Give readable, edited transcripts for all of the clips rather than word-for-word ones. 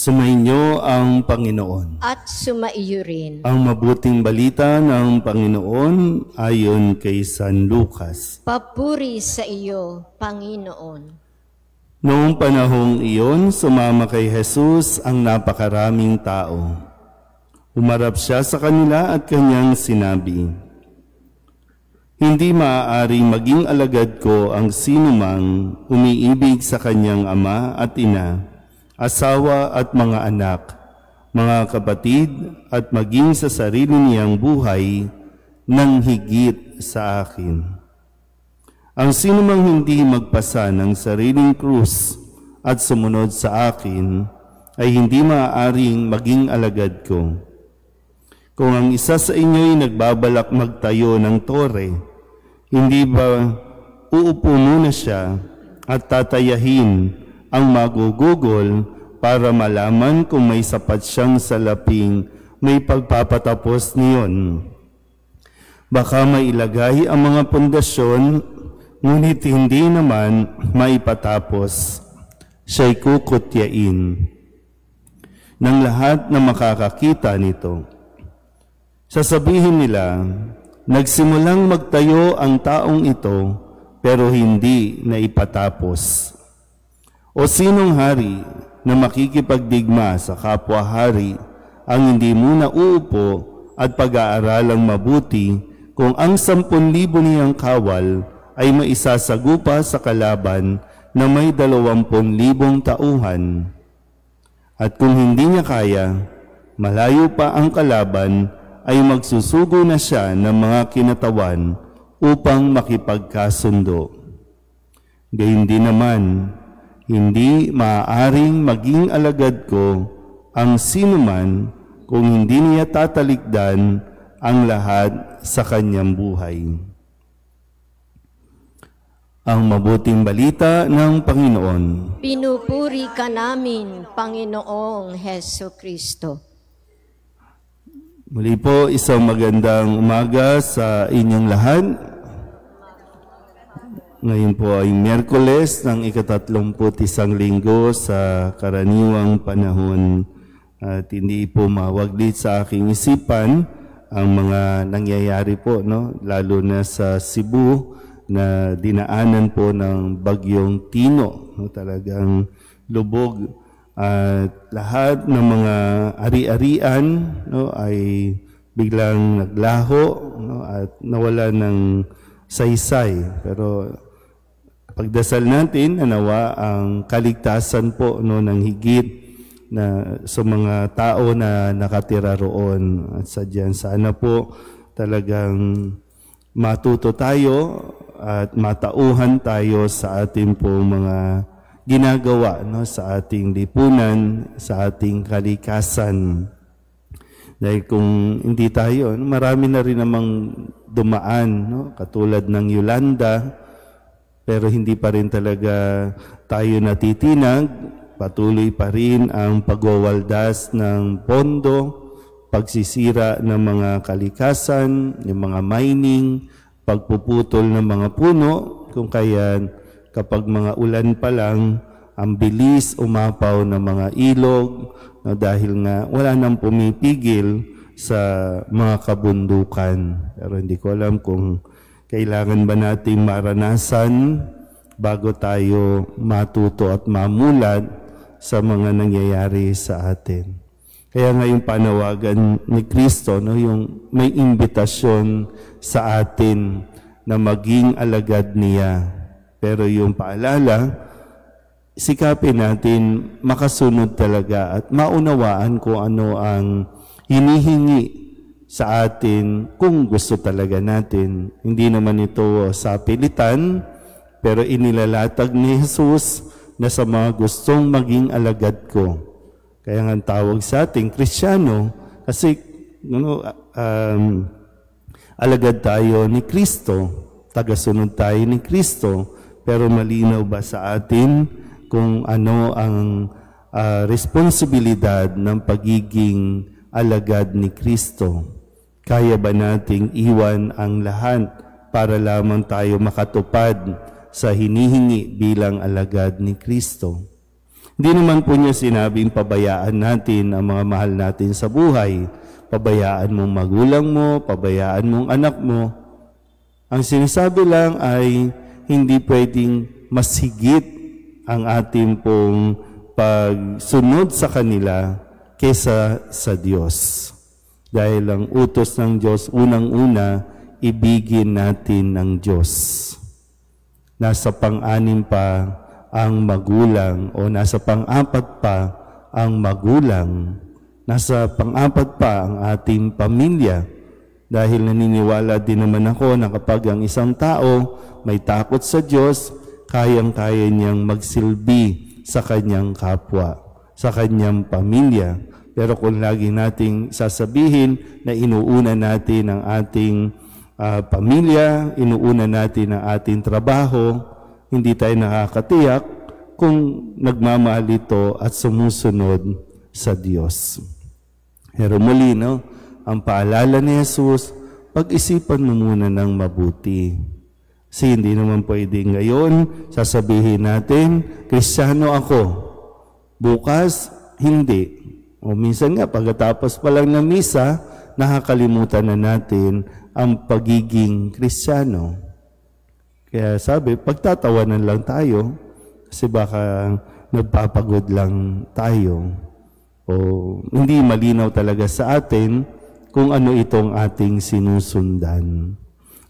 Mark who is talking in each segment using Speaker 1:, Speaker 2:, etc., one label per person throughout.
Speaker 1: Sumainyo ang Panginoon.
Speaker 2: At sumaiyo rin.
Speaker 1: Ang mabuting balita ng Panginoon ayon kay San Lucas.
Speaker 2: Papuri sa iyo, Panginoon.
Speaker 1: Noong panahong iyon, sumama kay Jesus ang napakaraming tao. Umarap siya sa kanila at kanyang sinabi, "Hindi maaaring maging alagad ko ang sinumang umiibig sa kanyang ama at ina, asawa at mga anak, mga kapatid at maging sa sarili niyang buhay nang higit sa akin. Ang sinumang hindi magpasa ng sariling krus at sumunod sa akin ay hindi maaaring maging alagad ko. Kung ang isa sa inyo'y nagbabalak magtayo ng tore, hindi ba uupo muna siya at tatayahin ang magugugol para malaman kung may sapat siyang salaping may pagpapatapos niyon? Baka mailagay ang mga pundasyon, ngunit hindi naman maipatapos. Siya'y kukutyain ng lahat na makakakita nito. Sasabihin nila, nagsimulang magtayo ang taong ito, pero hindi na ipatapos. O sinong hari na makikipagdigma sa kapwa-hari ang hindi muna uupo at pag-aaralang mabuti kung ang 10,000 niyang kawal ay maisasagupa sa kalaban na may 20,000 tauhan? At kung hindi niya kaya, malayo pa ang kalaban, ay magsusugo na siya ng mga kinatawan upang makipagkasundo. Gayun din naman, hindi maaaring maging alagad ko ang sinuman kung hindi niya tatalikdan ang lahat sa kanyang buhay." Ang mabuting balita ng Panginoon.
Speaker 2: Pinupuri ka namin, Panginoong Hesukristo.
Speaker 1: Muli po, isang magandang umaga sa inyong lahat. Ngayon po ay Miyerkules ng ika-31 linggo sa karaniwang panahon. At hindi po mawaglit sa aking isipan ang mga nangyayari po, no? Lalo na sa Cebu na dinaanan po ng bagyong Tino. No? Talagang lubog. At lahat ng mga ari-arian, no, ay biglang naglaho, no, at nawala ng saysay. Pero pagdasal natin na nawa ang kaligtasan po, no, ng higit na sa mga tao na nakatira roon. At sadyan sana po talagang matuto tayo at matauhan tayo sa ating pong mga ginagawa, no, sa ating lipunan, sa ating kalikasan. Dahil kung hindi tayo, marami na rin namang dumaan, no, katulad ng Yolanda, pero hindi pa rin talaga tayo natitinag. Patuloy pa rin ang pagwawaldas ng pondo, pagsisira ng mga kalikasan, yung mga mining, pagpuputol ng mga puno, kung kaya kapag mga ulan pa lang, ang bilis umapaw ng mga ilog, no, dahil nga wala nang pumipigil sa mga kabundukan. Pero hindi ko alam kung kailangan ba nating maranasan bago tayo matuto at mamulat sa mga nangyayari sa atin. Kaya nga yung panawagan ni Kristo, no, yung may imbitasyon sa atin na maging alagad niya. Pero yung paalala, sikapin natin makasunod talaga at maunawaan kung ano ang hinihingi sa atin kung gusto talaga natin. Hindi naman ito sa pilitan, pero inilalatag ni Jesus na sa mga gustong maging alagad ko. Kaya nga tawag sa ating Kristiyano, kasi alagad tayo ni Kristo, tagasunod tayo ni Kristo. Pero malinaw ba sa atin kung ano ang responsibilidad ng pagiging alagad ni Kristo? Kaya ba nating iwan ang lahat para lamang tayo makatupad sa hinihingi bilang alagad ni Kristo? Hindi naman po niya sinabing pabayaan natin ang mga mahal natin sa buhay. Pabayaan mong magulang mo, pabayaan mong anak mo. Ang sinasabi lang ay hindi pwedeng mas higit ang ating pong pagsunod sa kanila kesa sa Diyos. Dahil ang utos ng Diyos, unang-una, ibigin natin ng Diyos. Nasa pang-anim pa ang magulang o nasa pang-apat pa ang magulang. Nasa pang-apat pa ang ating pamilya. Dahil naniniwala din naman ako na kapag ang isang tao may takot sa Diyos, kayang-kaya niyang magsilbi sa kanyang kapwa, sa kanyang pamilya. Pero kung lagi nating sasabihin na inuuna natin ang ating pamilya, inuuna natin ang ating trabaho, hindi tayo nakakatiyak kung nagmamahal ito at sumusunod sa Diyos. Pero muli, ang paalala ni Jesus, pag-isipan mo muna ng mabuti. Kasi hindi naman pwede ngayon, sasabihin natin, Kristiyano ako. Bukas, hindi. O minsan nga, pagkatapos pa lang ng misa, nakakalimutan na natin ang pagiging Kristiyano. Kaya sabi, pagtatawanan lang tayo, kasi baka nagpapagod lang tayo. O hindi malinaw talaga sa atin kung ano itong ating sinusundan.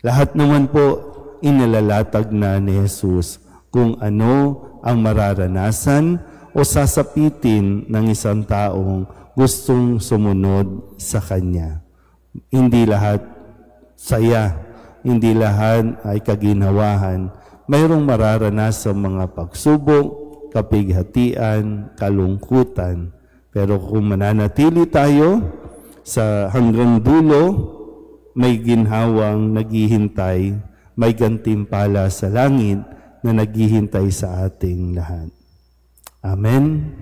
Speaker 1: Lahat naman po, inalalatag na ni Jesus kung ano ang mararanasan o sasapitin ng isang taong gustong sumunod sa Kanya. Hindi lahat saya, hindi lahat ay kaginawahan. Mayroong mararanasan mga pagsubok, kapighatian, kalungkutan. Pero kung mananatili tayo sa hanggang dulo, may ginhawang naghihintay, may gantimpala sa langit na naghihintay sa ating lahat. Amen.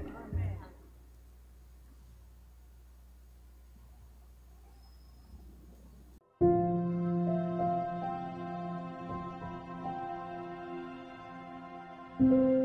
Speaker 1: Amen.